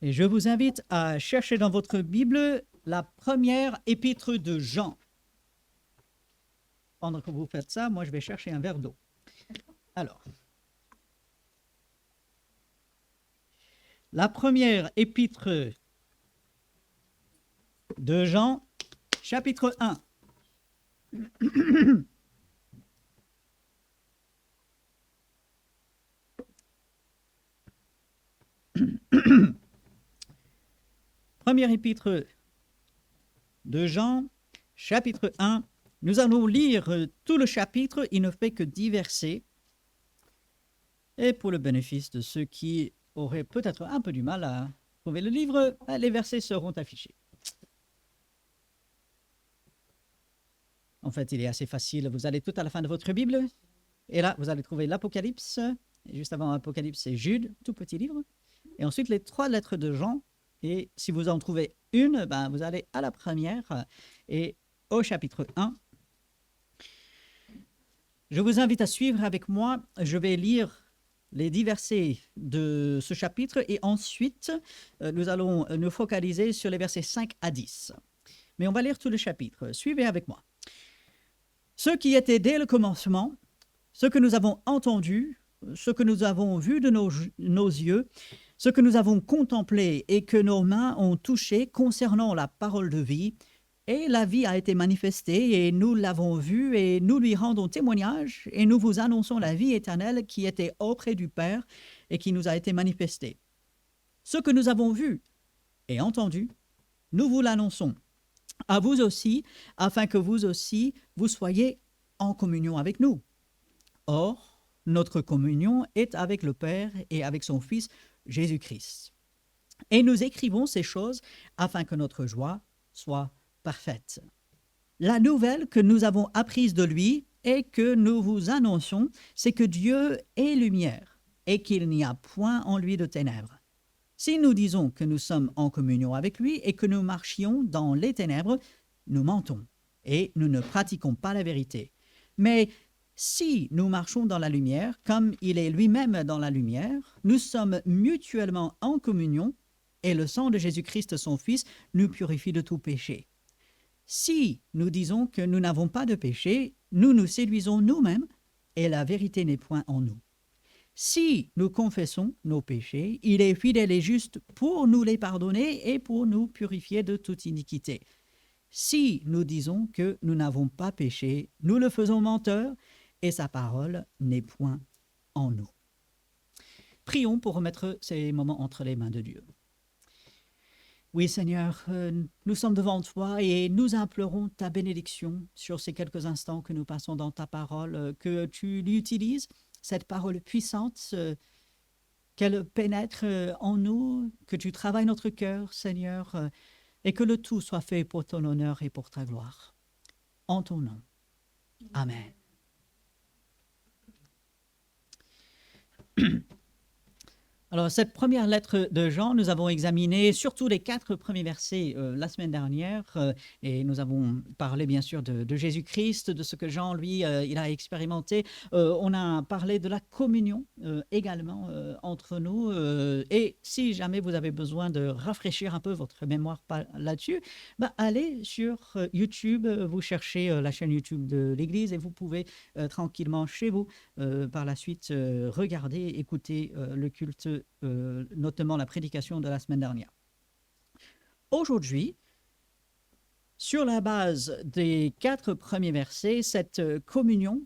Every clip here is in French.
Et je vous invite à chercher dans votre Bible la première épître de Jean. Pendant que vous faites ça, moi je vais chercher un verre d'eau. Alors, la première épître de Jean, chapitre 1. Première épître de Jean, chapitre 1. Nous allons lire tout le chapitre, il ne fait que 10 versets. Et pour le bénéfice de ceux qui auraient peut-être un peu du mal à trouver le livre, les versets seront affichés. En fait, il est assez facile. Vous allez tout à la fin de votre Bible, et là, vous allez trouver l'Apocalypse. Et juste avant l'Apocalypse, c'est Jude, tout petit livre. Et ensuite, les 3 lettres de Jean. Et si vous en trouvez une, ben, vous allez à la première et au chapitre 1. Je vous invite à suivre avec moi. Je vais lire les 10 versets de ce chapitre et ensuite, nous allons nous focaliser sur les versets 5 à 10. Mais on va lire tout le chapitre. Suivez avec moi. Ce qui était dès le commencement, ce que nous avons entendu, ce que nous avons vu de nos yeux, ce que nous avons contemplé et que nos mains ont touché concernant la parole de vie, et la vie a été manifestée, et nous l'avons vue, et nous lui rendons témoignage, et nous vous annonçons la vie éternelle qui était auprès du Père et qui nous a été manifestée. Ce que nous avons vu et entendu, nous vous l'annonçons à vous aussi, afin que vous aussi, vous soyez en communion avec nous. Or, notre communion est avec le Père et avec son Fils Jésus-Christ. Et nous écrivons ces choses afin que notre joie soit parfaite. La nouvelle que nous avons apprise de lui et que nous vous annonçons, c'est que Dieu est lumière et qu'il n'y a point en lui de ténèbres. Si nous disons que nous sommes en communion avec lui et que nous marchions dans les ténèbres, nous mentons et nous ne pratiquons pas la vérité. Mais si nous marchons dans la lumière, comme il est lui-même dans la lumière, nous sommes mutuellement en communion et le sang de Jésus-Christ, son Fils, nous purifie de tout péché. Si nous disons que nous n'avons pas de péché, nous nous séduisons nous-mêmes et la vérité n'est point en nous. Si nous confessons nos péchés, il est fidèle et juste pour nous les pardonner et pour nous purifier de toute iniquité. Si nous disons que nous n'avons pas péché, nous le faisons menteur et sa parole n'est point en nous. Prions pour remettre ces moments entre les mains de Dieu. Oui, Seigneur, nous sommes devant toi et nous implorons ta bénédiction sur ces quelques instants que nous passons dans ta parole, que tu l'utilises, cette parole puissante, qu'elle pénètre en nous, que tu travailles notre cœur, Seigneur, et que le tout soit fait pour ton honneur et pour ta gloire. En ton nom. Amen. Alors, cette première lettre de Jean, nous avons examiné surtout les 4 premiers versets la semaine dernière et nous avons parlé bien sûr de Jésus-Christ, de ce que Jean, lui, il a expérimenté. On a parlé de la communion également entre nous et si jamais vous avez besoin de rafraîchir un peu votre mémoire là-dessus, allez sur YouTube, vous cherchez la chaîne YouTube de l'Église et vous pouvez tranquillement chez vous par la suite regarder, écouter le culte, notamment la prédication de la semaine dernière. Aujourd'hui, sur la base des 4 premiers versets, cette communion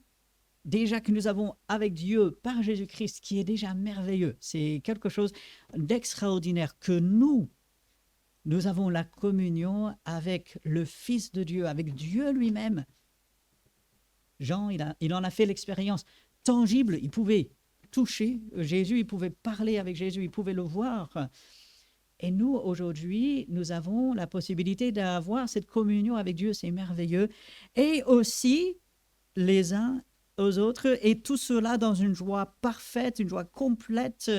déjà que nous avons avec Dieu par Jésus-Christ, qui est déjà merveilleux, c'est quelque chose d'extraordinaire que nous avons la communion avec le Fils de Dieu, avec Dieu lui-même. Jean, il en a fait l'expérience tangible, il pouvait toucher Jésus, il pouvait parler avec Jésus, il pouvait le voir. Et nous, aujourd'hui, nous avons la possibilité d'avoir cette communion avec Dieu, c'est merveilleux. Et aussi, les uns aux autres, et tout cela dans une joie parfaite, une joie complète,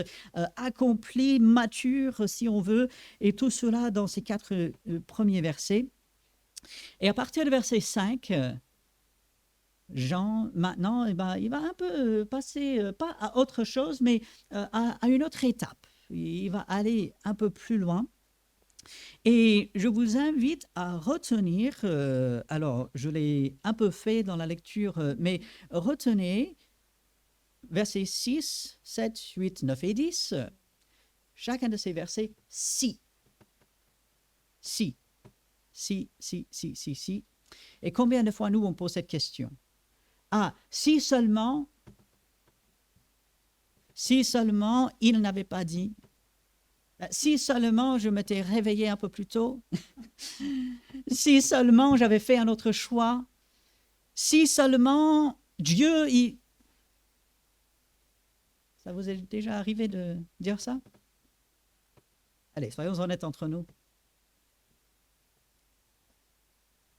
accomplie, mature, si on veut, et tout cela dans ces 4 premiers versets. Et à partir du verset 5, Jean, maintenant, il va un peu passer, pas à autre chose, mais à une autre étape. il va aller un peu plus loin. Et je vous invite à retenir, alors je l'ai un peu fait dans la lecture, mais retenez versets 6, 7, 8, 9 et 10. Chacun de ces versets, si, si, si, si, si, si, si. Et combien de fois nous on pose cette question? Ah, si seulement il n'avait pas dit, si seulement je m'étais réveillé un peu plus tôt, si seulement j'avais fait un autre choix, si seulement Dieu, ça vous est déjà arrivé de dire ça? Allez, soyons honnêtes entre nous.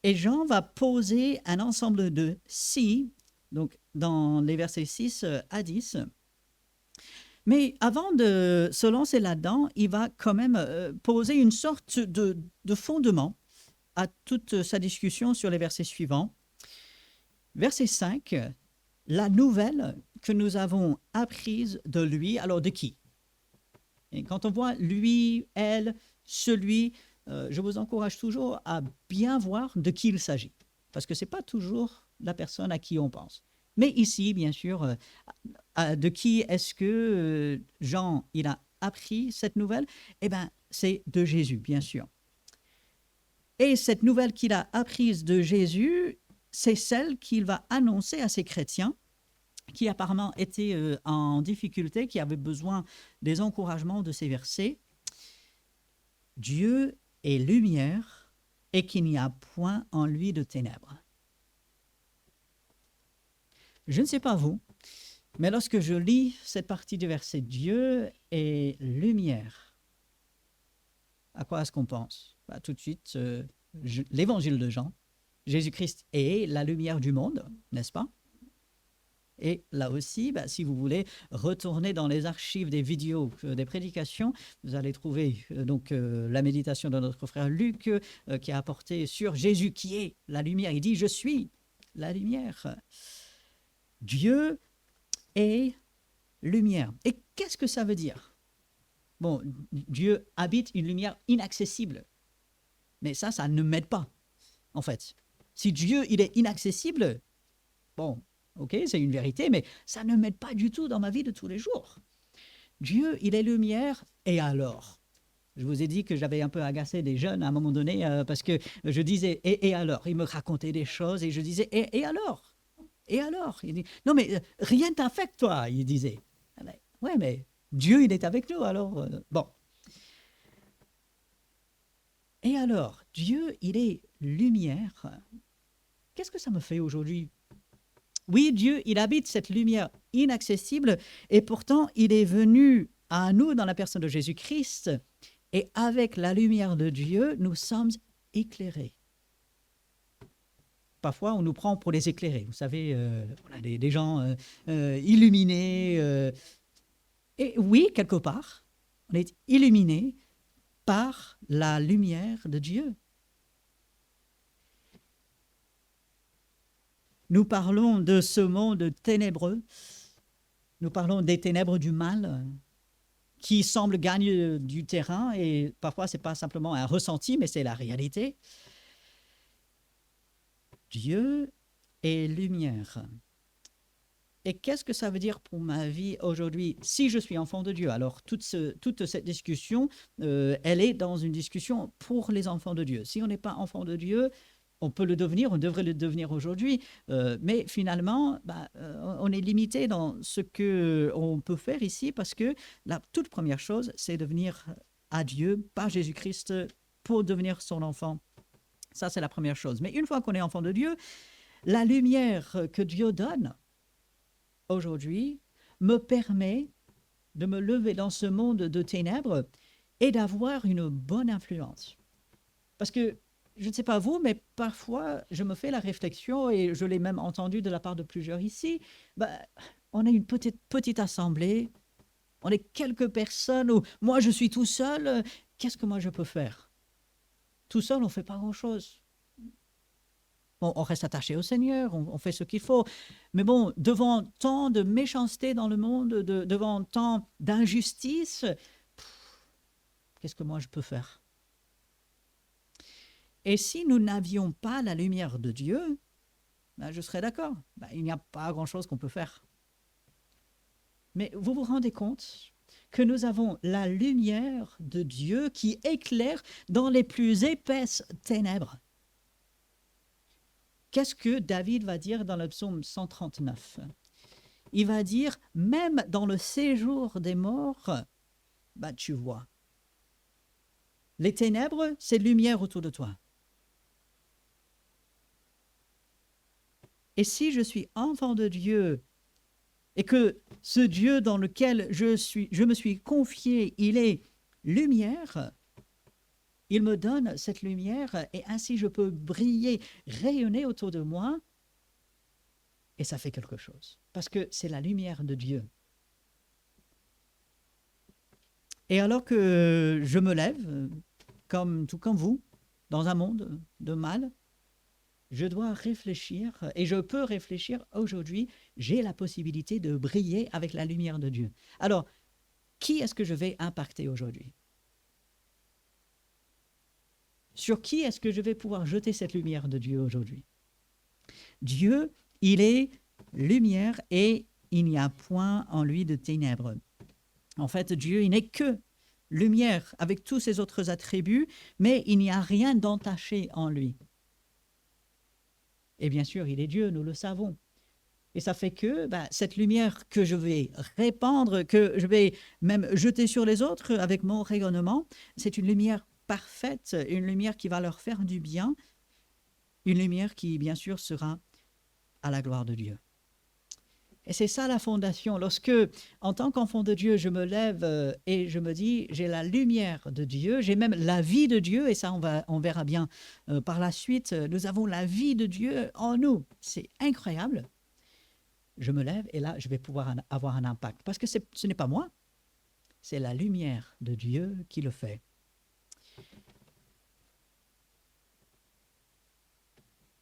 Et Jean va poser un ensemble de si, donc dans les versets 6 à 10. Mais avant de se lancer là-dedans, il va quand même poser une sorte de fondement à toute sa discussion sur les versets suivants. Verset 5, la nouvelle que nous avons apprise de lui, alors de qui? Et quand on voit lui, elle, celui, je vous encourage toujours à bien voir de qui il s'agit, parce que ce n'est pas toujours la personne à qui on pense. Mais ici, bien sûr, de qui est-ce que Jean il a appris cette nouvelle? Eh bien, c'est de Jésus, bien sûr. Et cette nouvelle qu'il a apprise de Jésus, c'est celle qu'il va annoncer à ces chrétiens qui apparemment étaient en difficulté, qui avaient besoin des encouragements de ces versets. Dieu est lumière et qu'il n'y a point en lui de ténèbres. Je ne sais pas vous, mais lorsque je lis cette partie du verset, Dieu est lumière, à quoi est-ce qu'on pense? Tout de suite, l'évangile de Jean, Jésus-Christ est la lumière du monde, n'est-ce pas? Et là aussi, si vous voulez retourner dans les archives des vidéos, des prédications, vous allez trouver la méditation de notre frère Luc qui a apporté sur Jésus qui est la lumière. Il dit « Je suis la lumière ». Dieu est lumière. Et qu'est-ce que ça veut dire? Bon, Dieu habite une lumière inaccessible. Mais ça ne m'aide pas, en fait. Si Dieu, il est inaccessible, bon, ok, c'est une vérité, mais ça ne m'aide pas du tout dans ma vie de tous les jours. Dieu, il est lumière, et alors? Je vous ai dit que j'avais un peu agacé des jeunes à un moment donné parce que je disais, et alors? Ils me racontaient des choses et je disais, et alors? Et alors? Il dit, non mais rien t'affecte toi, il disait. Ouais, mais Dieu, il est avec nous, alors bon. Et alors, Dieu, il est lumière. Qu'est-ce que ça me fait aujourd'hui? Oui, Dieu, il habite cette lumière inaccessible et pourtant, il est venu à nous dans la personne de Jésus-Christ et avec la lumière de Dieu, nous sommes éclairés. Parfois, on nous prend pour les éclairés. Vous savez, on a des gens illuminés. Et oui, quelque part, on est illuminés par la lumière de Dieu. Nous parlons de ce monde ténébreux. Nous parlons des ténèbres du mal qui semblent gagner du terrain et parfois, ce n'est pas simplement un ressenti, mais c'est la réalité. Dieu est lumière. Et qu'est-ce que ça veut dire pour ma vie aujourd'hui si je suis enfant de Dieu? Alors, toute cette discussion, elle est dans une discussion pour les enfants de Dieu. Si on n'est pas enfant de Dieu, on peut le devenir, on devrait le devenir aujourd'hui, mais finalement, on est limité dans ce qu'on peut faire ici parce que la toute première chose, c'est de venir à Dieu par Jésus-Christ pour devenir son enfant. Ça, c'est la première chose. Mais une fois qu'on est enfant de Dieu, la lumière que Dieu donne aujourd'hui me permet de me lever dans ce monde de ténèbres et d'avoir une bonne influence. Parce que, je ne sais pas vous, mais parfois, je me fais la réflexion, et je l'ai même entendu de la part de plusieurs ici, on est une petite assemblée, on est quelques personnes, où moi je suis tout seul, qu'est-ce que moi je peux faire? Tout seul, on ne fait pas grand-chose. On reste attaché au Seigneur, on fait ce qu'il faut. Mais bon, devant tant de méchanceté dans le monde, devant tant d'injustice, qu'est-ce que moi je peux faire? Et si nous n'avions pas la lumière de Dieu, ben, je serais d'accord. Ben, il n'y a pas grand-chose qu'on peut faire. Mais vous vous rendez compte que nous avons la lumière de Dieu qui éclaire dans les plus épaisses ténèbres. Qu'est-ce que David va dire dans le psaume 139? Il va dire, même dans le séjour des morts, bah, tu vois. Les ténèbres, c'est lumière autour de toi. Et si je suis enfant de Dieu et que ce Dieu dans lequel je me suis confié, il est lumière, il me donne cette lumière et ainsi je peux briller, rayonner autour de moi et ça fait quelque chose parce que c'est la lumière de Dieu. Et alors que je me lève, tout comme vous, dans un monde de mal, je dois réfléchir et je peux réfléchir aujourd'hui, j'ai la possibilité de briller avec la lumière de Dieu. Alors, qui est-ce que je vais impacter aujourd'hui? Sur qui est-ce que je vais pouvoir jeter cette lumière de Dieu aujourd'hui? Dieu, il est lumière et il n'y a point en lui de ténèbres. En fait, Dieu, il n'est que lumière avec tous ses autres attributs, mais il n'y a rien d'entaché en lui. Et bien sûr, il est Dieu, nous le savons. Et ça fait que cette lumière que je vais répandre, que je vais même jeter sur les autres avec mon rayonnement, c'est une lumière parfaite, une lumière qui va leur faire du bien, une lumière qui, bien sûr, sera à la gloire de Dieu. Et c'est ça la fondation. Lorsque, en tant qu'enfant de Dieu, je me lève et je me dis, j'ai la lumière de Dieu, j'ai même la vie de Dieu, et ça on verra bien par la suite, nous avons la vie de Dieu en nous. C'est incroyable. Je me lève et là, je vais pouvoir avoir un impact. Parce que ce n'est pas moi, c'est la lumière de Dieu qui le fait.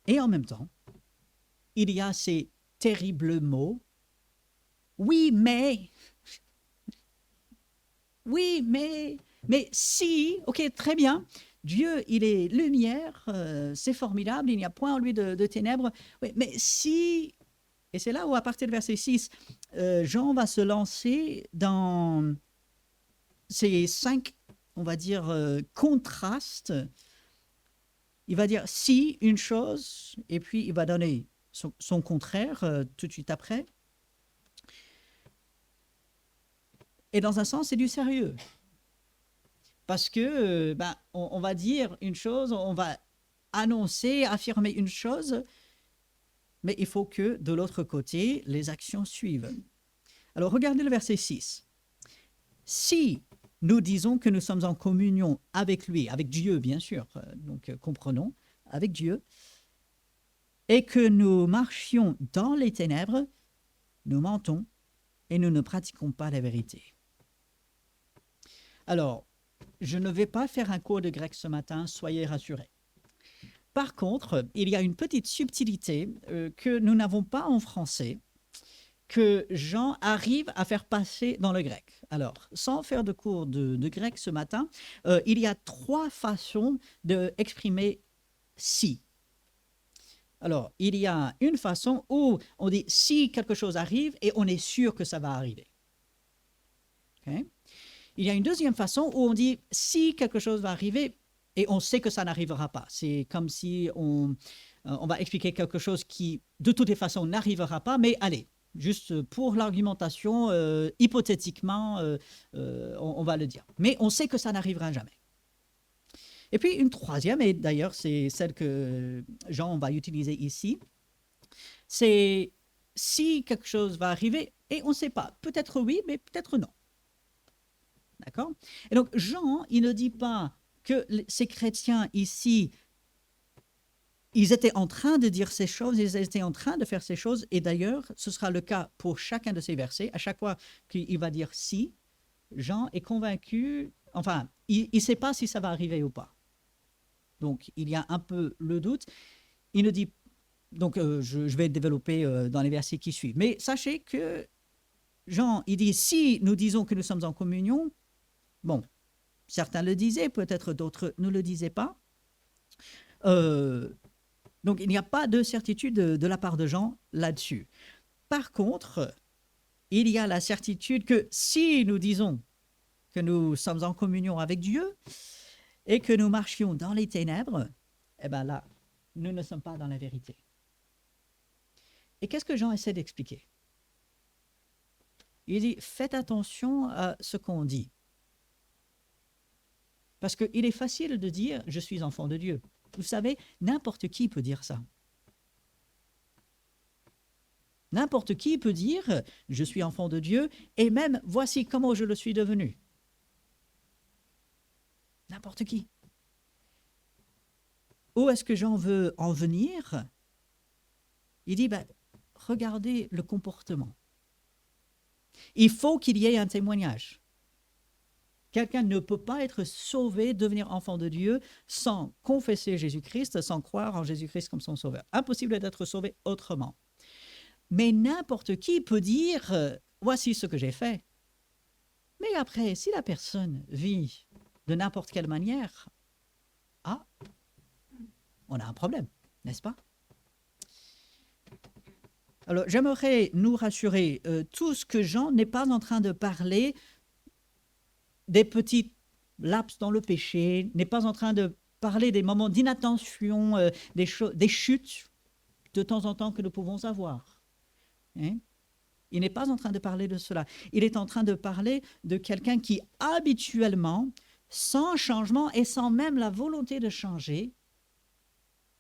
Et en même temps, il y a ces terribles mots. Oui, mais si, ok, très bien, Dieu, il est lumière, c'est formidable, il n'y a point en lui de ténèbres, oui, mais si, et c'est là où à partir du verset 6, Jean va se lancer dans ces 5, on va dire, contrastes. Il va dire si, une chose, et puis il va donner son contraire tout de suite après. Et dans un sens, c'est du sérieux. Parce que, on va dire une chose, on va annoncer, affirmer une chose, mais il faut que de l'autre côté, les actions suivent. Alors, regardez le verset 6. Si nous disons que nous sommes en communion avec lui, avec Dieu, bien sûr, donc comprenons, avec Dieu, et que nous marchions dans les ténèbres, nous mentons et nous ne pratiquons pas la vérité. Alors, je ne vais pas faire un cours de grec ce matin, soyez rassurés. Par contre, il y a une petite subtilité que nous n'avons pas en français, que Jean arrive à faire passer dans le grec. Alors, sans faire de cours de grec ce matin, il y a 3 façons d'exprimer « si ». Alors, il y a une façon où on dit « si quelque chose arrive » et on est sûr que ça va arriver. Okay? Il y a une deuxième façon où on dit « si quelque chose va arriver » et on sait que ça n'arrivera pas. C'est comme si on va expliquer quelque chose qui, de toutes les façons, n'arrivera pas, mais allez, juste pour l'argumentation, hypothétiquement, on va le dire. Mais on sait que ça n'arrivera jamais. Et puis une troisième, et d'ailleurs c'est celle que Jean va utiliser ici, c'est si quelque chose va arriver et on ne sait pas. Peut-être oui, mais peut-être non. D'accord? Et donc Jean, il ne dit pas que ces chrétiens ici, ils étaient en train de dire ces choses, ils étaient en train de faire ces choses, et d'ailleurs, ce sera le cas pour chacun de ces versets. À chaque fois qu'il va dire « si », Jean est convaincu, enfin, il ne sait pas si ça va arriver ou pas. Donc, il y a un peu le doute. Il ne dit, donc je vais développer dans les versets qui suivent. Mais sachez que Jean, il dit « si nous disons que nous sommes en communion », bon, Certains le disaient, peut-être d'autres ne le disaient pas. Donc, il n'y a pas de certitude de la part de Jean là-dessus. Par contre, il y a la certitude que si nous disons que nous sommes en communion avec Dieu et que nous marchions dans les ténèbres, eh bien là, nous ne sommes pas dans la vérité. Et qu'est-ce que Jean essaie d'expliquer? Il dit, faites attention à ce qu'on dit. Parce qu'il est facile de dire, je suis enfant de Dieu. Vous savez, n'importe qui peut dire ça. N'importe qui peut dire, je suis enfant de Dieu, et même, voici comment je le suis devenu. N'importe qui. Où est-ce que Jean veut en venir? Il dit, regardez le comportement. Il faut qu'il y ait un témoignage. Quelqu'un ne peut pas être sauvé, devenir enfant de Dieu, sans confesser Jésus-Christ, sans croire en Jésus-Christ comme son sauveur. Impossible d'être sauvé autrement. Mais n'importe qui peut dire, voici ce que j'ai fait. Mais après, si la personne vit de n'importe quelle manière, on a un problème, n'est-ce pas? Alors, j'aimerais nous rassurer, tout ce que Jean n'est pas en train de parler des petits laps dans le péché, n'est pas en train de parler des moments d'inattention, des chutes de temps en temps que nous pouvons avoir. Hein? Il n'est pas en train de parler de cela. Il est en train de parler de quelqu'un qui habituellement, sans changement et sans même la volonté de changer,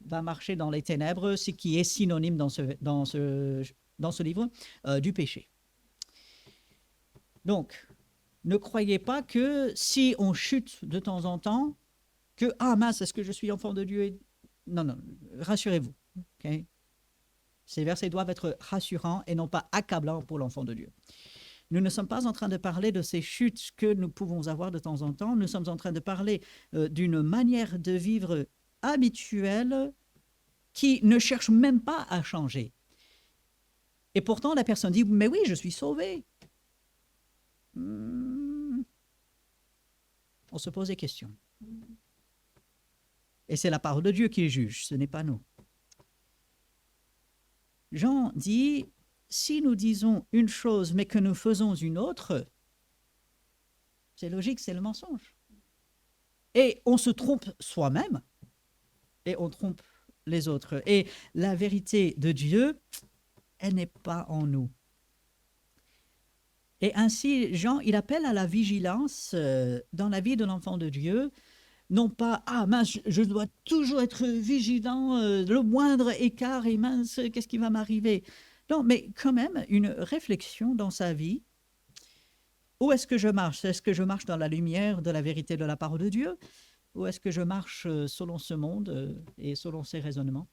va marcher dans les ténèbres, ce qui est synonyme dans ce livre du péché. Donc, ne croyez pas que si on chute de temps en temps, que « Ah mince, est-ce que je suis enfant de Dieu ?» Non, non, rassurez-vous. Okay? Ces versets doivent être rassurants et non pas accablants pour l'enfant de Dieu. Nous ne sommes pas en train de parler de ces chutes que nous pouvons avoir de temps en temps. Nous sommes en train de parler d'une manière de vivre habituelle qui ne cherche même pas à changer. Et pourtant, la personne dit « Mais oui, je suis sauvé. » On se pose des questions. Et c'est la parole de Dieu qui juge, ce n'est pas nous. Jean dit, si nous disons une chose mais que nous faisons une autre, c'est logique, c'est le mensonge. Et on se trompe soi-même et on trompe les autres. Et la vérité de Dieu, elle n'est pas en nous. Et ainsi, Jean, il appelle à la vigilance dans la vie de l'enfant de Dieu, non pas « Ah mince, je dois toujours être vigilant, le moindre écart et mince, qu'est-ce qui va m'arriver ?» Non, mais quand même une réflexion dans sa vie. Où est-ce que je marche? Est-ce que je marche dans la lumière de la vérité de la parole de Dieu? Ou est-ce que je marche selon ce monde et selon ses raisonnements?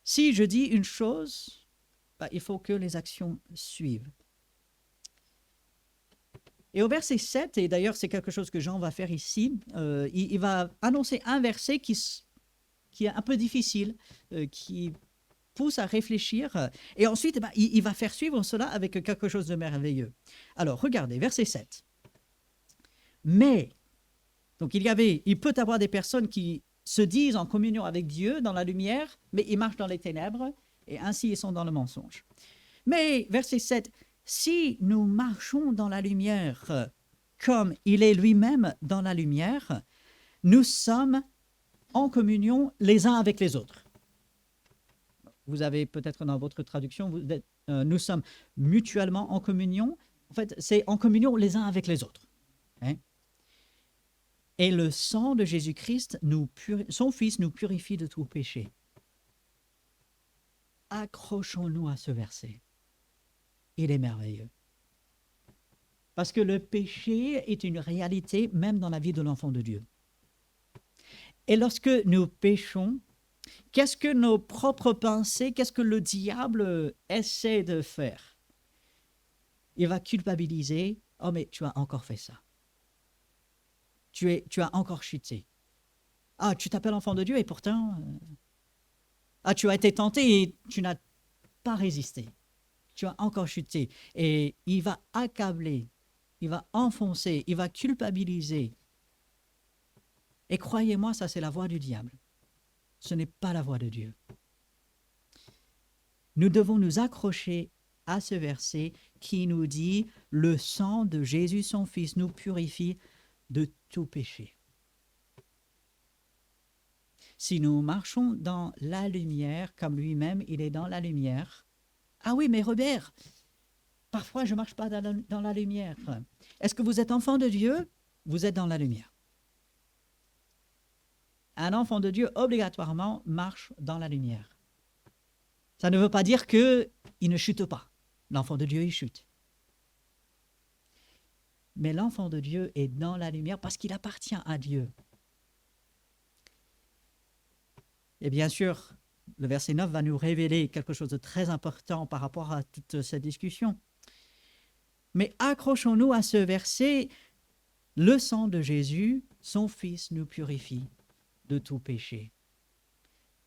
Si je dis une chose, il faut que les actions suivent. Et au verset 7, et d'ailleurs c'est quelque chose que Jean va faire ici, il va annoncer un verset qui est un peu difficile, qui pousse à réfléchir, et ensuite il va faire suivre cela avec quelque chose de merveilleux. Alors regardez, verset 7. Mais, donc il peut y avoir des personnes qui se disent en communion avec Dieu dans la lumière, mais ils marchent dans les ténèbres, et ainsi ils sont dans le mensonge. Mais, verset 7, si nous marchons dans la lumière comme il est lui-même dans la lumière, nous sommes en communion les uns avec les autres. Vous avez peut-être dans votre traduction, nous sommes mutuellement en communion. En fait, c'est en communion les uns avec les autres. Hein? Et le sang de Jésus-Christ, son Fils, nous purifie de tout péché. Accrochons-nous à ce verset. Il est merveilleux. Parce que le péché est une réalité même dans la vie de l'enfant de Dieu. Et lorsque nous péchons, qu'est-ce que nos propres pensées, qu'est-ce que le diable essaie de faire? Il va culpabiliser. Oh, mais tu as encore fait ça. Tu as encore chuté. Ah, tu t'appelles enfant de Dieu et pourtant... tu as été tenté et tu n'as pas résisté. Tu as encore chuté. Et il va il va enfoncer, il va culpabiliser. Et croyez-moi, ça c'est la voie du diable. Ce n'est pas la voie de Dieu. Nous devons nous accrocher à ce verset qui nous dit « Le sang de Jésus, son Fils, nous purifie de tout péché. » Si nous marchons dans la lumière, comme lui-même, il est dans la lumière. Ah oui, mais Robert, parfois je ne marche pas dans la lumière. Est-ce que vous êtes enfant de Dieu? Vous êtes dans la lumière. Un enfant de Dieu, obligatoirement, marche dans la lumière. Ça ne veut pas dire qu'il ne chute pas. L'enfant de Dieu, il chute. Mais l'enfant de Dieu est dans la lumière parce qu'il appartient à Dieu. Et bien sûr, le verset 9 va nous révéler quelque chose de très important par rapport à toute cette discussion. Mais accrochons-nous à ce verset, « Le sang de Jésus, son Fils, nous purifie de tout péché. »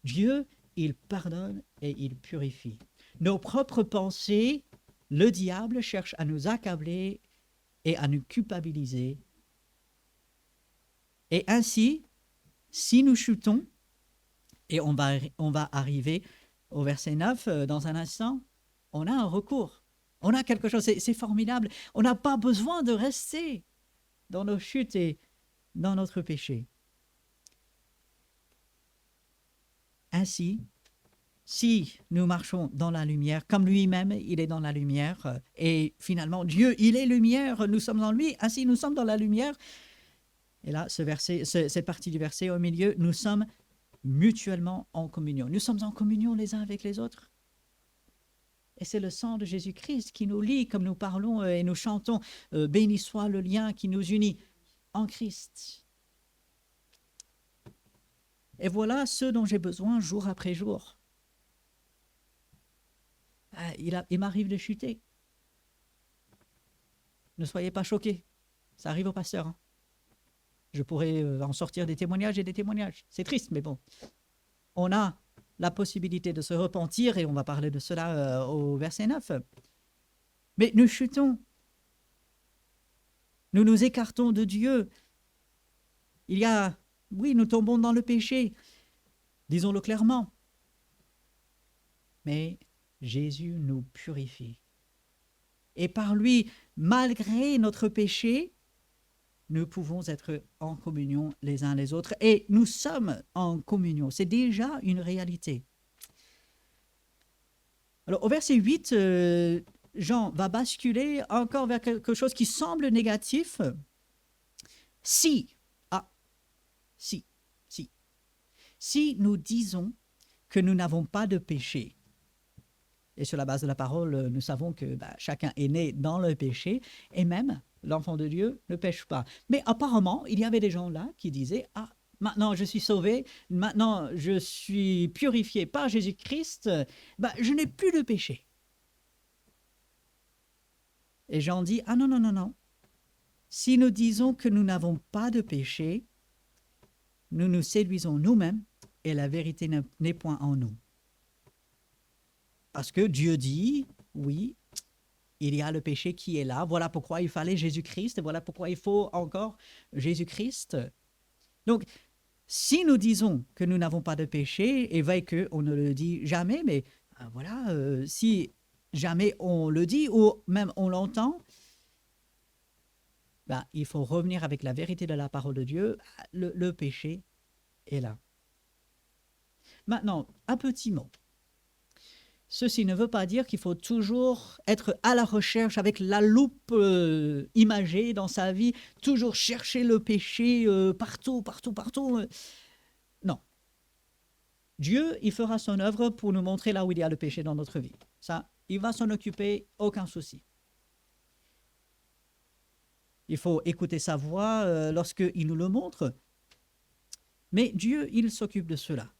Dieu, il pardonne et il purifie. Nos propres pensées, le diable cherche à nous accabler et à nous culpabiliser. Et ainsi, si nous chutons, et on va arriver au verset 9 dans un instant, on a un recours. On a quelque chose, c'est formidable. On n'a pas besoin de rester dans nos chutes et dans notre péché. Ainsi, si nous marchons dans la lumière, comme lui-même, il est dans la lumière, et finalement, Dieu, il est lumière, nous sommes en lui, ainsi nous sommes dans la lumière. Et là, cette partie du verset au milieu, nous sommes mutuellement en communion. Nous sommes en communion les uns avec les autres. Et c'est le sang de Jésus-Christ qui nous lie, comme nous parlons et nous chantons, béni soit le lien qui nous unit en Christ. Et voilà ce dont j'ai besoin jour après jour. Il m'arrive de chuter. Ne soyez pas choqués. Ça arrive au pasteur. Hein. Je pourrais en sortir des témoignages et des témoignages. C'est triste, mais bon. On a la possibilité de se repentir, et on va parler de cela au verset 9. Mais nous chutons. Nous nous écartons de Dieu. Oui, nous tombons dans le péché. Disons-le clairement. Mais Jésus nous purifie. Et par lui, malgré notre péché, nous pouvons être en communion les uns les autres. Et nous sommes en communion. C'est déjà une réalité. Alors, au verset 8, Jean va basculer encore vers quelque chose qui semble négatif. Si nous disons que nous n'avons pas de péché, et sur la base de la parole, nous savons que chacun est né dans le péché, et même l'enfant de Dieu ne pêche pas. Mais apparemment, il y avait des gens là qui disaient « Ah, maintenant je suis sauvé, maintenant je suis purifié par Jésus-Christ, je n'ai plus de péché. » Et Jean dit « Ah non, non, non, non. Si nous disons que nous n'avons pas de péché, nous nous séduisons nous-mêmes et la vérité n'est point en nous. » Parce que Dieu dit, oui, il y a le péché qui est là. Voilà pourquoi il fallait Jésus-Christ. Voilà pourquoi il faut encore Jésus-Christ. Donc, si nous disons que nous n'avons pas de péché, et vrai qu'on ne le dit jamais, mais si jamais on le dit ou même on l'entend, il faut revenir avec la vérité de la parole de Dieu. Le péché est là. Maintenant, un petit mot. Ceci ne veut pas dire qu'il faut toujours être à la recherche avec la loupe imagée dans sa vie, toujours chercher le péché partout. Non. Dieu, il fera son œuvre pour nous montrer là où il y a le péché dans notre vie. Ça, il va s'en occuper, aucun souci. Il faut écouter sa voix lorsqu'il nous le montre. Mais Dieu, il s'occupe de cela.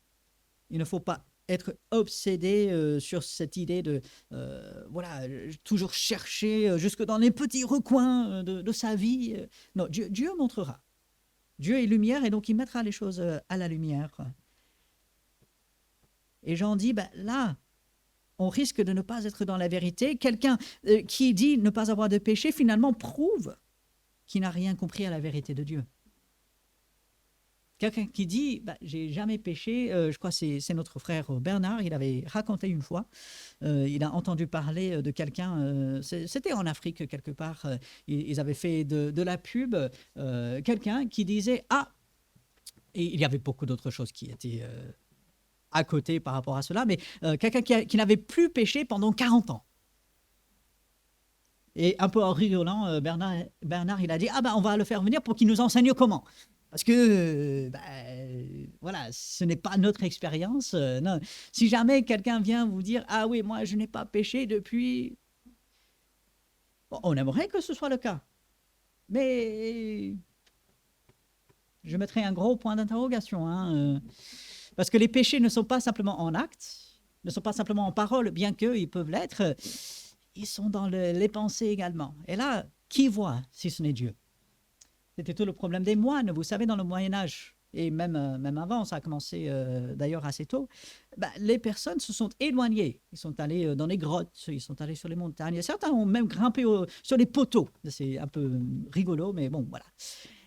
Il ne faut pas être obsédé sur cette idée de toujours chercher jusque dans les petits recoins de sa vie. Non, Dieu montrera. Dieu est lumière et donc il mettra les choses à la lumière. Et Jean dit, là, on risque de ne pas être dans la vérité. Quelqu'un qui dit ne pas avoir de péché, finalement prouve qui n'a rien compris à la vérité de Dieu. Quelqu'un qui dit, j'ai jamais péché, je crois que c'est notre frère Bernard, il avait raconté une fois, il a entendu parler de quelqu'un, c'était en Afrique quelque part, ils avaient fait de la pub, quelqu'un qui disait, et il y avait beaucoup d'autres choses qui étaient à côté par rapport à cela, mais quelqu'un qui n'avait plus péché pendant 40 ans. Et un peu en rigolant, Bernard, il a dit, on va le faire venir pour qu'il nous enseigne comment. Parce que, voilà, ce n'est pas notre expérience. Non. Si jamais quelqu'un vient vous dire, ah oui, moi, je n'ai pas péché depuis... Bon, on aimerait que ce soit le cas. Mais je mettrai un gros point d'interrogation. Parce que les péchés ne sont pas simplement en actes, ne sont pas simplement en paroles, bien qu'ils peuvent l'être. Ils sont dans les pensées également. Et là, qui voit si ce n'est Dieu? C'était tout le problème des moines. Vous savez, dans le Moyen-Âge, et même avant, ça a commencé d'ailleurs assez tôt, les personnes se sont éloignées. Ils sont allés dans les grottes, ils sont allés sur les montagnes. Certains ont même grimpé sur les poteaux. C'est un peu rigolo, mais bon, voilà.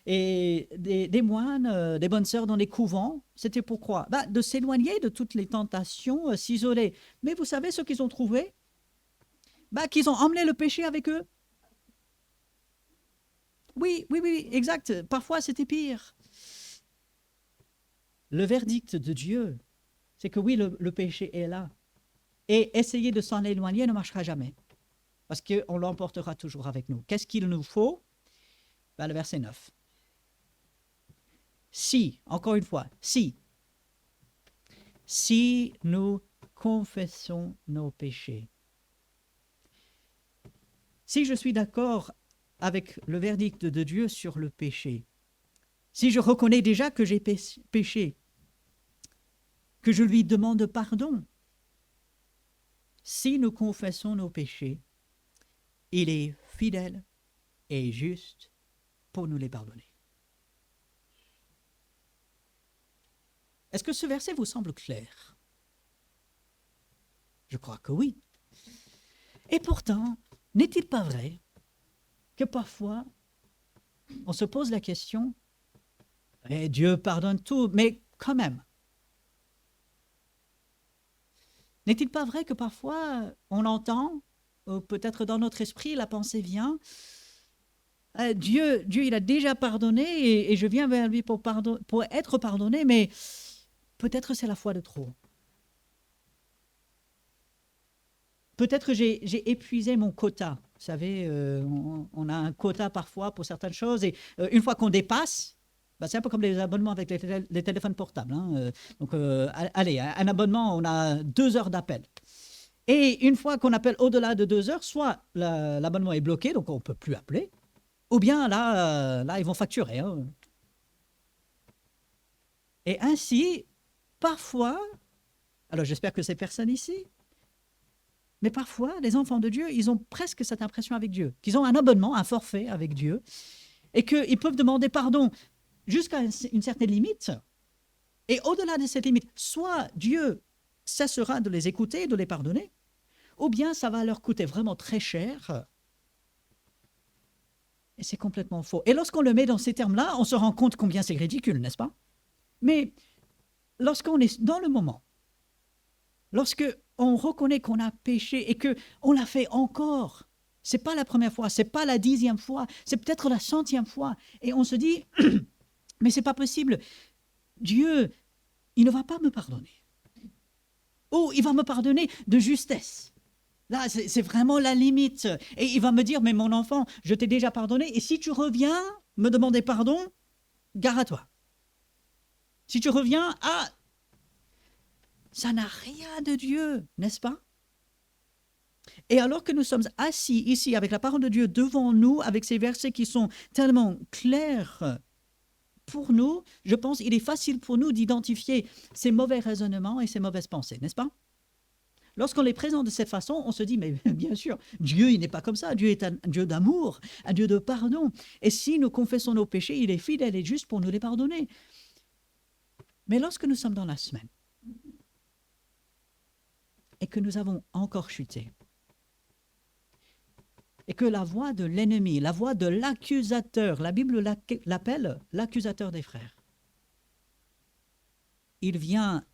Et des moines, des bonnes sœurs dans les couvents, c'était pourquoi? De s'éloigner de toutes les tentations, s'isoler. Mais vous savez ce qu'ils ont trouvé? Qu'ils ont emmené le péché avec eux. Oui, exact. Parfois, c'était pire. Le verdict de Dieu, c'est que oui, le péché est là. Et essayer de s'en éloigner ne marchera jamais. Parce qu'on l'emportera toujours avec nous. Qu'est-ce qu'il nous faut? Le verset 9. Si, encore une fois, si nous confessons nos péchés, si je suis d'accord avec le verdict de Dieu sur le péché, si je reconnais déjà que j'ai péché, que je lui demande pardon, si nous confessons nos péchés, il est fidèle et juste pour nous les pardonner. Est-ce que ce verset vous semble clair? Je crois que oui. Et pourtant, n'est-il pas vrai que parfois, on se pose la question, Dieu pardonne tout, mais quand même. N'est-il pas vrai que parfois, on entend, ou peut-être dans notre esprit, la pensée vient, Dieu, il a déjà pardonné et je viens vers lui pour être pardonné, mais peut-être c'est la foi de trop. Peut-être j'ai épuisé mon quota. Vous savez, on a un quota parfois pour certaines choses et une fois qu'on dépasse, c'est un peu comme les abonnements avec les téléphones portables. Donc, allez, un abonnement, on a 2 heures d'appel. Et une fois qu'on appelle au-delà de 2 heures, soit l'abonnement est bloqué, donc on ne peut plus appeler, ou bien là ils vont facturer. Et ainsi, parfois, alors j'espère que ces personnes ici, mais parfois, les enfants de Dieu, ils ont presque cette impression avec Dieu, qu'ils ont un abonnement, un forfait avec Dieu, et qu'ils peuvent demander pardon jusqu'à une certaine limite. Et au-delà de cette limite, soit Dieu cessera de les écouter, de les pardonner, ou bien ça va leur coûter vraiment très cher. Et c'est complètement faux. Et lorsqu'on le met dans ces termes-là, on se rend compte combien c'est ridicule, n'est-ce pas? Mais lorsqu'on est dans le moment, lorsque on reconnaît qu'on a péché et qu'on l'a fait encore, c'est pas la première fois, c'est pas la 10e fois, c'est peut-être la 100e fois, et on se dit, mais c'est pas possible, Dieu, il ne va pas me pardonner. Ou il va me pardonner de justesse. Là, c'est vraiment la limite. Et il va me dire, mais mon enfant, je t'ai déjà pardonné, et si tu reviens me demander pardon, gare à toi. Si tu reviens, ça n'a rien de Dieu, n'est-ce pas? Et alors que nous sommes assis ici avec la parole de Dieu devant nous, avec ces versets qui sont tellement clairs pour nous, je pense qu'il est facile pour nous d'identifier ces mauvais raisonnements et ces mauvaises pensées, n'est-ce pas? Lorsqu'on les présente de cette façon, on se dit, mais bien sûr, Dieu, il n'est pas comme ça. Dieu est un Dieu d'amour, un Dieu de pardon. Et si nous confessons nos péchés, il est fidèle et juste pour nous les pardonner. Mais lorsque nous sommes dans la semaine et que nous avons encore chuté, et que la voix de l'ennemi, la voix de l'accusateur, la Bible l'appelle l'accusateur des frères. Il vient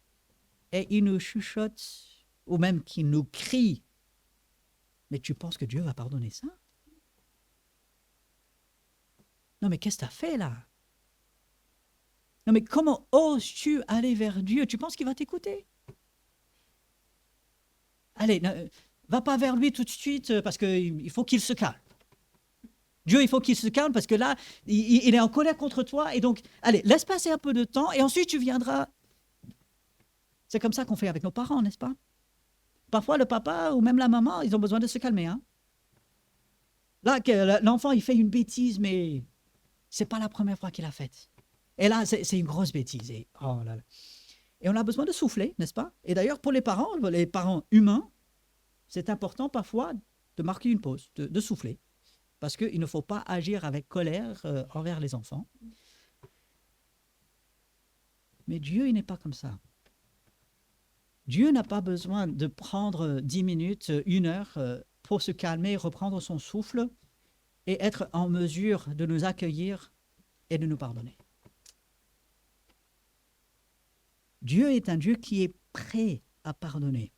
et il nous chuchote, ou même qu'il nous crie. Mais tu penses que Dieu va pardonner ça? Non, mais qu'est-ce que tu as fait là? Non, mais comment oses-tu aller vers Dieu? Tu penses qu'il va t'écouter? Allez, va pas vers lui tout de suite parce qu'il faut qu'il se calme. Dieu, il faut qu'il se calme parce que là, il est en colère contre toi. Et donc, allez, laisse passer un peu de temps et ensuite tu viendras. C'est comme ça qu'on fait avec nos parents, n'est-ce pas? Parfois, le papa ou même la maman, ils ont besoin de se calmer. Hein? Là, l'enfant, il fait une bêtise, mais c'est pas la première fois qu'il l'a faite. Et là, c'est une grosse bêtise. Et, oh là là. Et on a besoin de souffler, n'est-ce pas? Et d'ailleurs, pour les parents humains, c'est important parfois de marquer une pause, de souffler. Parce qu'il ne faut pas agir avec colère envers les enfants. Mais Dieu, il n'est pas comme ça. Dieu n'a pas besoin de prendre 10 minutes, 1 heure pour se calmer, reprendre son souffle et être en mesure de nous accueillir et de nous pardonner. Dieu est un Dieu qui est prêt à pardonner.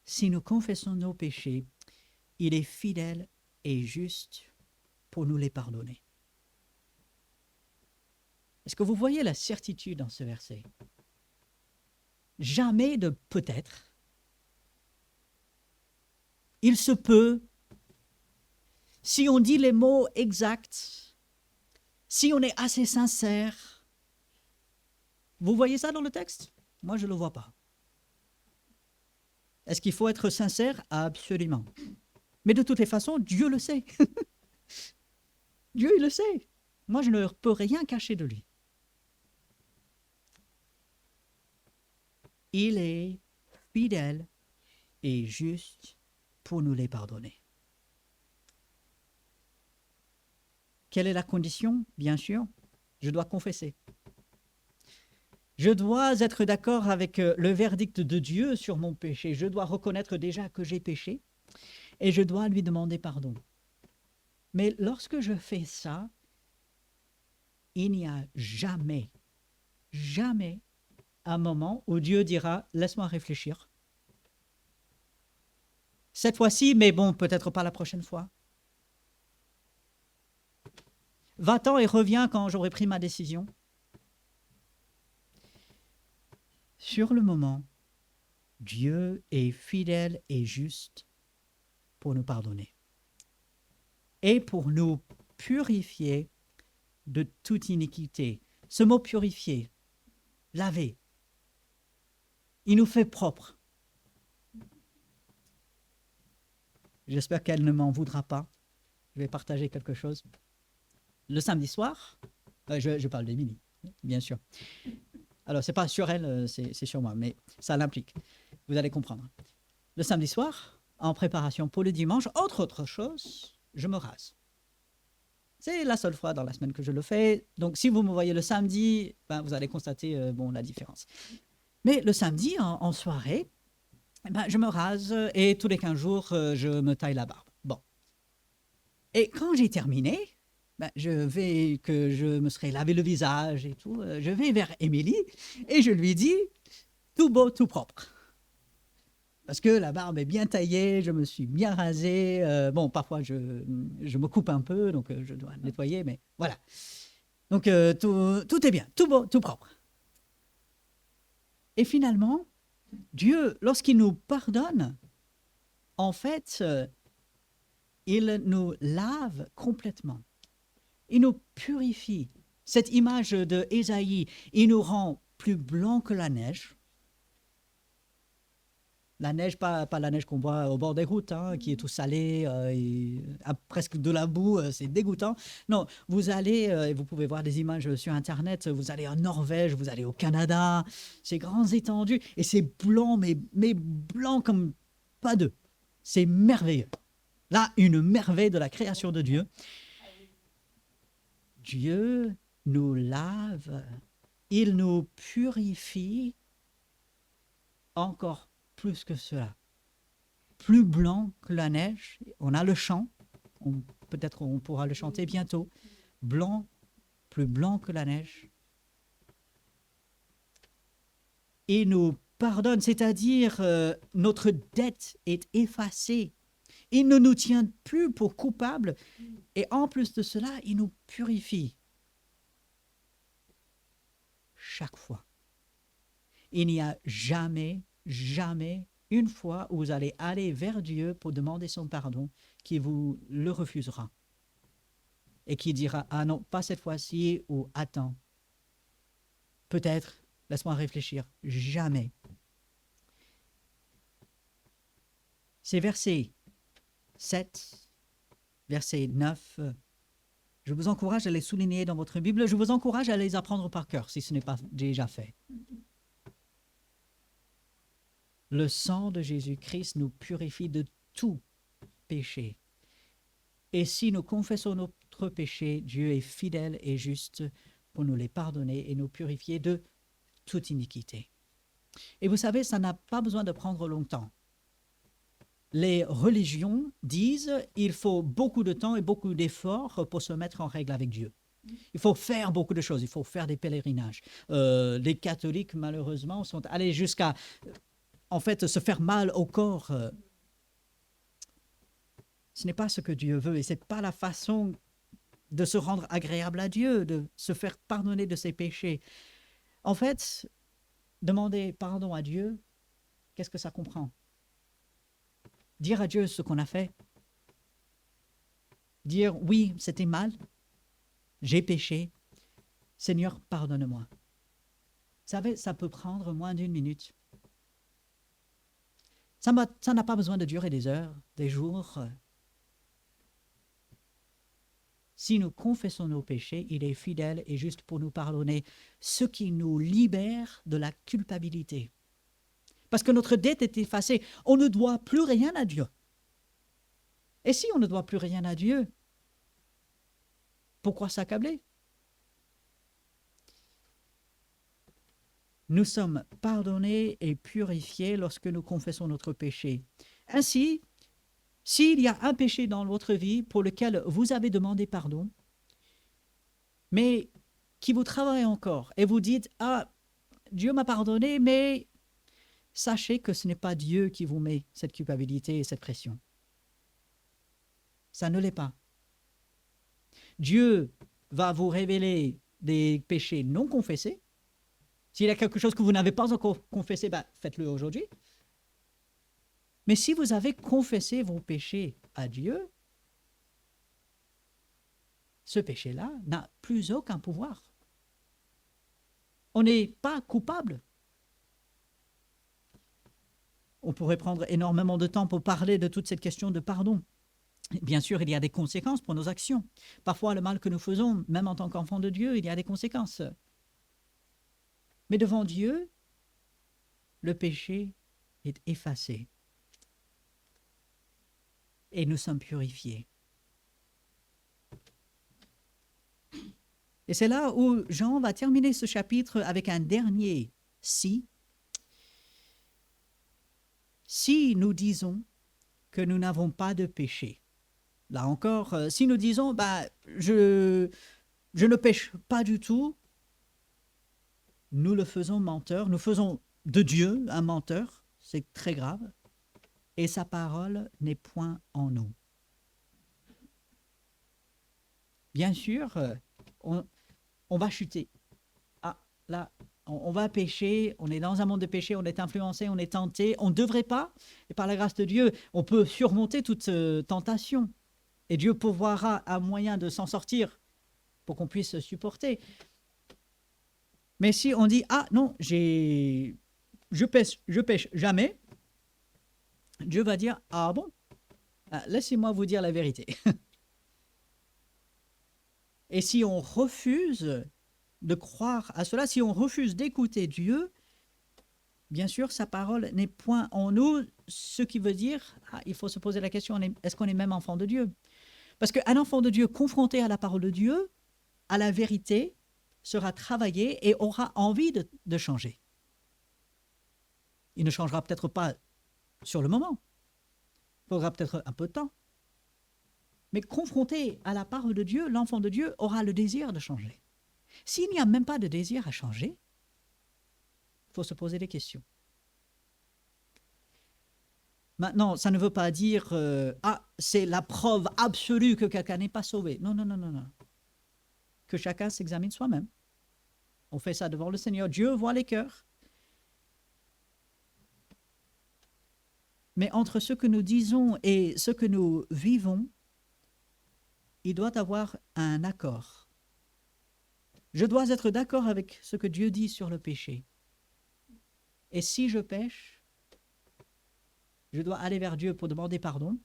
Si nous confessons nos péchés, il est fidèle et juste pour nous les pardonner. Est-ce que vous voyez la certitude dans ce verset? Jamais de peut-être. Il se peut, si on dit les mots exacts, si on est assez sincère. Vous voyez ça dans le texte? Moi, je ne le vois pas. Est-ce qu'il faut être sincère? Absolument. Mais de toutes les façons, Dieu le sait. Dieu, il le sait. Moi, je ne peux rien cacher de lui. Il est fidèle et juste pour nous les pardonner. Quelle est la condition? Bien sûr, je dois confesser. Je dois être d'accord avec le verdict de Dieu sur mon péché. Je dois reconnaître déjà que j'ai péché et je dois lui demander pardon. Mais lorsque je fais ça, il n'y a jamais un moment où Dieu dira « laisse-moi réfléchir ». Cette fois-ci, mais bon, peut-être pas la prochaine fois. Va-t'en et reviens quand j'aurai pris ma décision. Sur le moment, Dieu est fidèle et juste pour nous pardonner et pour nous purifier de toute iniquité. Ce mot purifier, laver, il nous fait propre. J'espère qu'elle ne m'en voudra pas. Je vais partager quelque chose. Le samedi soir, je parle d'Émilie, bien sûr. Alors, ce n'est pas sur elle, c'est sur moi, mais ça l'implique. Vous allez comprendre. Le samedi soir, en préparation pour le dimanche, autre chose, je me rase. C'est la seule fois dans la semaine que je le fais. Donc, si vous me voyez le samedi, vous allez constater la différence. Mais le samedi, en soirée, je me rase et tous les 15 jours, je me taille la barbe. Bon. Et quand j'ai terminé, je me serais lavé le visage et tout, je vais vers Émilie et je lui dis, tout beau, tout propre. Parce que la barbe est bien taillée, je me suis bien rasé. Parfois, je me coupe un peu, donc je dois nettoyer, mais voilà. Donc, tout est bien, tout beau, tout propre. Et finalement, Dieu, lorsqu'il nous pardonne, en fait, il nous lave complètement. Il nous purifie. Cette image de Ésaïe, il nous rend plus blanc que la neige. La neige, pas la neige qu'on voit au bord des routes, qui est tout salé, et presque de la boue, c'est dégoûtant. Non, vous allez, et vous pouvez voir des images sur Internet, vous allez en Norvège, vous allez au Canada, c'est grands étendues, et c'est blanc, mais blanc comme pas deux. C'est merveilleux. Là, une merveille de la création de Dieu. Dieu nous lave, il nous purifie encore plus que cela. plus blanc que la neige. On a le chant, peut-être on pourra le chanter bientôt. Blanc, plus blanc que la neige. Et nous pardonne, c'est-à-dire notre dette est effacée. Il ne nous tient plus pour coupables et en plus de cela, il nous purifie chaque fois. Il n'y a jamais, jamais une fois où vous allez aller vers Dieu pour demander son pardon qui vous le refusera et qui dira « Ah non, pas cette fois-ci » ou « Attends, peut-être, laisse-moi réfléchir. » Jamais. Ces versets 7, verset 9, je vous encourage à les souligner dans votre Bible. Je vous encourage à les apprendre par cœur si ce n'est pas déjà fait. Le sang de Jésus-Christ nous purifie de tout péché. Et si nous confessons notre péché, Dieu est fidèle et juste pour nous les pardonner et nous purifier de toute iniquité. Et vous savez, ça n'a pas besoin de prendre longtemps. Les religions disent qu'il faut beaucoup de temps et beaucoup d'efforts pour se mettre en règle avec Dieu. Il faut faire beaucoup de choses, il faut faire des pèlerinages. Les catholiques, malheureusement, sont allés jusqu'à, en fait, se faire mal au corps. Ce n'est pas ce que Dieu veut et ce n'est pas la façon de se rendre agréable à Dieu, de se faire pardonner de ses péchés. En fait, demander pardon à Dieu, qu'est-ce que ça comprend? Dire à Dieu ce qu'on a fait. Dire, oui, c'était mal, j'ai péché, Seigneur, pardonne-moi. Vous savez, ça peut prendre moins d'1 minute. Ça n'a pas besoin de durer des heures, des jours. Si nous confessons nos péchés, il est fidèle et juste pour nous pardonner, ce qui nous libère de la culpabilité. Parce que notre dette est effacée, on ne doit plus rien à Dieu. Et si on ne doit plus rien à Dieu, pourquoi s'accabler? Nous sommes pardonnés et purifiés lorsque nous confessons notre péché. Ainsi, s'il y a un péché dans votre vie pour lequel vous avez demandé pardon, mais qui vous travaille encore, et vous dites « Ah, Dieu m'a pardonné, mais sachez que ce n'est pas Dieu qui vous met cette culpabilité et cette pression. Ça ne l'est pas. Dieu va vous révéler des péchés non confessés. S'il y a quelque chose que vous n'avez pas encore confessé, faites-le aujourd'hui. Mais si vous avez confessé vos péchés à Dieu, ce péché-là n'a plus aucun pouvoir. On n'est pas coupable. On pourrait prendre énormément de temps pour parler de toute cette question de pardon. Bien sûr, il y a des conséquences pour nos actions. Parfois, le mal que nous faisons, même en tant qu'enfants de Dieu, il y a des conséquences. Mais devant Dieu, le péché est effacé. Et nous sommes purifiés. Et c'est là où Jean va terminer ce chapitre avec un dernier « si ». Si nous disons que nous n'avons pas de péché, là encore, si nous disons je ne pêche pas du tout, nous le faisons menteur, nous faisons de Dieu un menteur, c'est très grave, et sa parole n'est point en nous. Bien sûr, on va chuter. Ah, là, on va pécher, on est dans un monde de péché, on est influencé, on est tenté, on ne devrait pas, et par la grâce de Dieu, on peut surmonter toute tentation. Et Dieu pourvoira un moyen de s'en sortir pour qu'on puisse supporter. Mais si on dit, ah non, je pêche jamais, Dieu va dire, ah bon, laissez-moi vous dire la vérité. Et si on refuse de croire à cela, si on refuse d'écouter Dieu, bien sûr, sa parole n'est point en nous, ce qui veut dire, il faut se poser la question, est-ce qu'on est même enfant de Dieu? Parce qu'un enfant de Dieu confronté à la parole de Dieu, à la vérité, sera travaillé et aura envie de changer. Il ne changera peut-être pas sur le moment, Il faudra peut-être un peu de temps. Mais confronté à la parole de Dieu, l'enfant de Dieu aura le désir de changer. S'il n'y a même pas de désir à changer, il faut se poser des questions. Maintenant, ça ne veut pas dire c'est la preuve absolue que quelqu'un n'est pas sauvé. Non, non, non, non, non. Que chacun s'examine soi-même. On fait ça devant le Seigneur. Dieu voit les cœurs. Mais entre ce que nous disons et ce que nous vivons, il doit y avoir un accord. Je dois être d'accord avec ce que Dieu dit sur le péché. Et si je pêche, je dois aller vers Dieu pour demander pardon.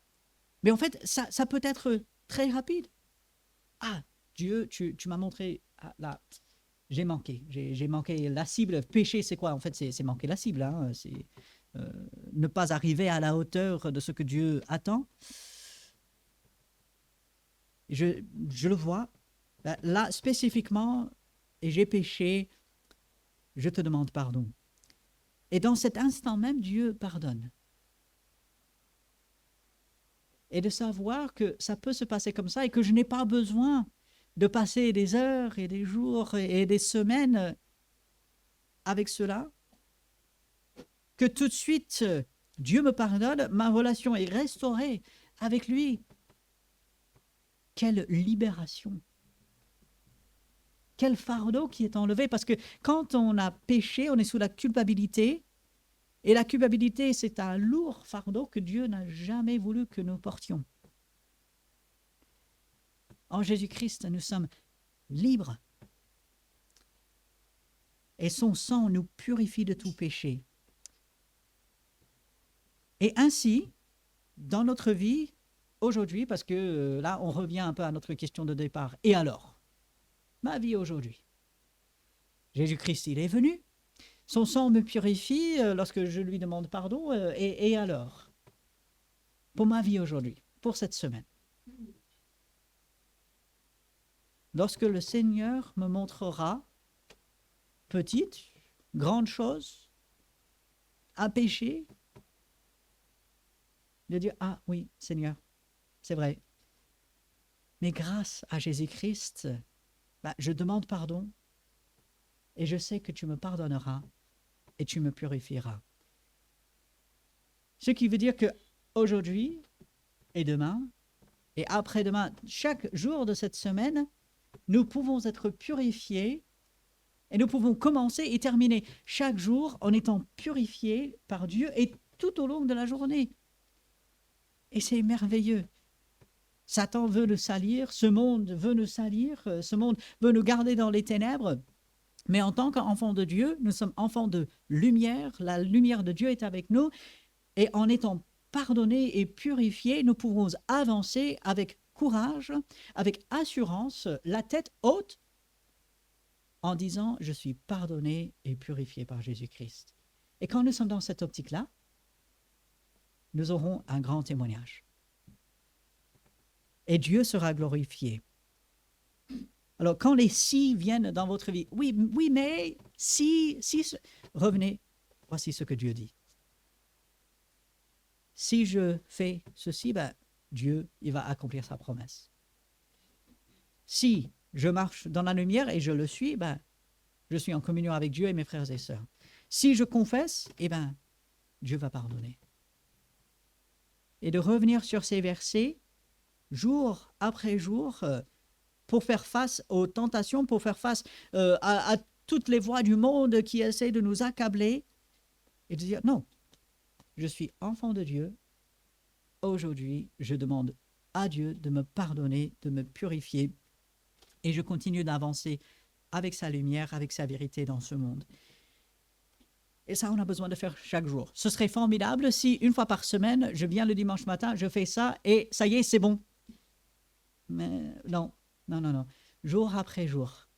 Mais en fait, ça peut être très rapide. Ah, Dieu, tu m'as montré, ah, là, j'ai manqué la cible. Péché, c'est quoi? En fait, c'est manquer la cible. Hein. C'est ne pas arriver à la hauteur de ce que Dieu attend. Je le vois. Là, spécifiquement, et j'ai péché, je te demande pardon. Et dans cet instant même, Dieu pardonne. Et de savoir que ça peut se passer comme ça et que je n'ai pas besoin de passer des heures et des jours et des semaines avec cela, que tout de suite, Dieu me pardonne, ma relation est restaurée avec lui. Quelle libération! Quel fardeau qui est enlevé, parce que quand on a péché, on est sous la culpabilité, et la culpabilité, c'est un lourd fardeau que Dieu n'a jamais voulu que nous portions. En Jésus-Christ, nous sommes libres. Et son sang nous purifie de tout péché. Et ainsi, dans notre vie, aujourd'hui, parce que là, on revient un peu à notre question de départ. Et alors? Ma vie aujourd'hui. Jésus-Christ, il est venu. Son sang me purifie lorsque je lui demande pardon. Et alors? Pour ma vie aujourd'hui, pour cette semaine. Lorsque le Seigneur me montrera petite, grande chose, un péché, de dire, ah oui, Seigneur, c'est vrai. Mais grâce à Jésus-Christ, je demande pardon et je sais que tu me pardonneras et tu me purifieras. Ce qui veut dire que aujourd'hui et demain et après-demain, chaque jour de cette semaine, nous pouvons être purifiés et nous pouvons commencer et terminer chaque jour en étant purifiés par Dieu et tout au long de la journée. Et c'est merveilleux. Satan veut nous salir, ce monde veut nous salir, ce monde veut nous garder dans les ténèbres. Mais en tant qu'enfants de Dieu, nous sommes enfants de lumière. La lumière de Dieu est avec nous. Et en étant pardonnés et purifiés, nous pouvons avancer avec courage, avec assurance, la tête haute, en disant « Je suis pardonné et purifié par Jésus-Christ ». Et quand nous sommes dans cette optique-là, nous aurons un grand témoignage. Et Dieu sera glorifié. Alors, quand les « si » viennent dans votre vie, oui, mais si, revenez, voici ce que Dieu dit. Si je fais ceci, Dieu, il va accomplir sa promesse. Si je marche dans la lumière et je le suis, je suis en communion avec Dieu et mes frères et sœurs. Si je confesse, Dieu va pardonner. Et de revenir sur ces versets, jour après jour, pour faire face aux tentations, pour faire face à toutes les voix du monde qui essaient de nous accabler, et de dire non, je suis enfant de Dieu. Aujourd'hui, je demande à Dieu de me pardonner, de me purifier, et je continue d'avancer avec sa lumière, avec sa vérité dans ce monde. Et ça, on a besoin de faire chaque jour. Ce serait formidable si, une fois par semaine, je viens le dimanche matin, je fais ça, et ça y est, c'est bon. Mais non. Jour après jour.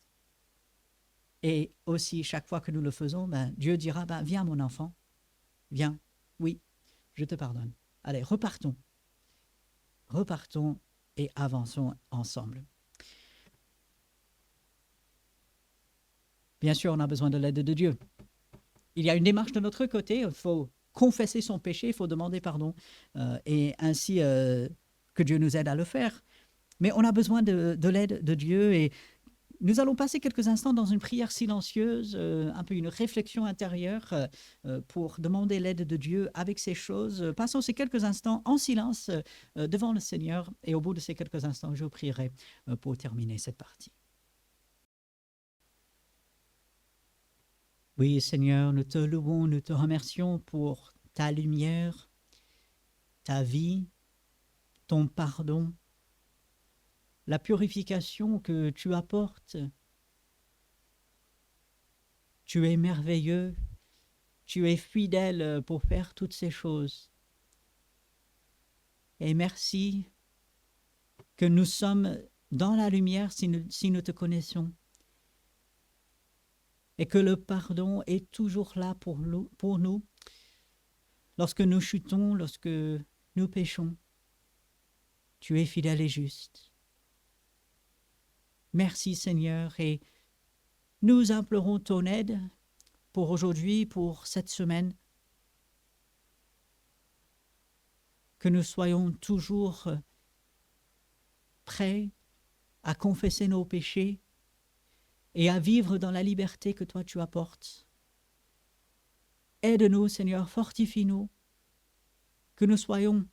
Et aussi, chaque fois que nous le faisons, Dieu dira, viens mon enfant, viens, oui, je te pardonne. Allez, repartons. Repartons et avançons ensemble. Bien sûr, on a besoin de l'aide de Dieu. Il y a une démarche de notre côté, il faut confesser son péché, il faut demander pardon. Et ainsi que Dieu nous aide à le faire. Mais on a besoin de l'aide de Dieu et nous allons passer quelques instants dans une prière silencieuse, un peu une réflexion intérieure pour demander l'aide de Dieu avec ces choses. Passons ces quelques instants en silence devant le Seigneur et au bout de ces quelques instants, je prierai pour terminer cette partie. Oui, Seigneur, nous te louons, nous te remercions pour ta lumière, ta vie, ton pardon, la purification que tu apportes. Tu es merveilleux, tu es fidèle pour faire toutes ces choses. Et merci que nous sommes dans la lumière si nous te connaissons. Et que le pardon est toujours là pour nous lorsque nous chutons, lorsque nous péchons. Tu es fidèle et juste. Merci Seigneur et nous implorons ton aide pour aujourd'hui, pour cette semaine. Que nous soyons toujours prêts à confesser nos péchés et à vivre dans la liberté que toi tu apportes. Aide-nous Seigneur, fortifie-nous, que nous soyons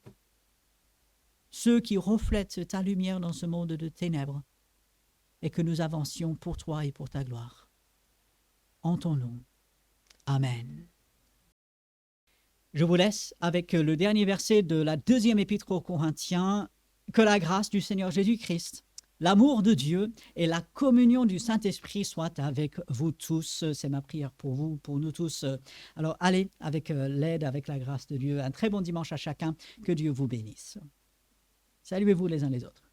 ceux qui reflètent ta lumière dans ce monde de ténèbres et que nous avancions pour toi et pour ta gloire. En ton nom. Amen. Je vous laisse avec le dernier verset de la deuxième épître aux Corinthiens. Que la grâce du Seigneur Jésus-Christ, l'amour de Dieu et la communion du Saint-Esprit soient avec vous tous. C'est ma prière pour vous, pour nous tous. Alors allez avec l'aide, avec la grâce de Dieu. Un très bon dimanche à chacun. Que Dieu vous bénisse. Saluez-vous les uns les autres.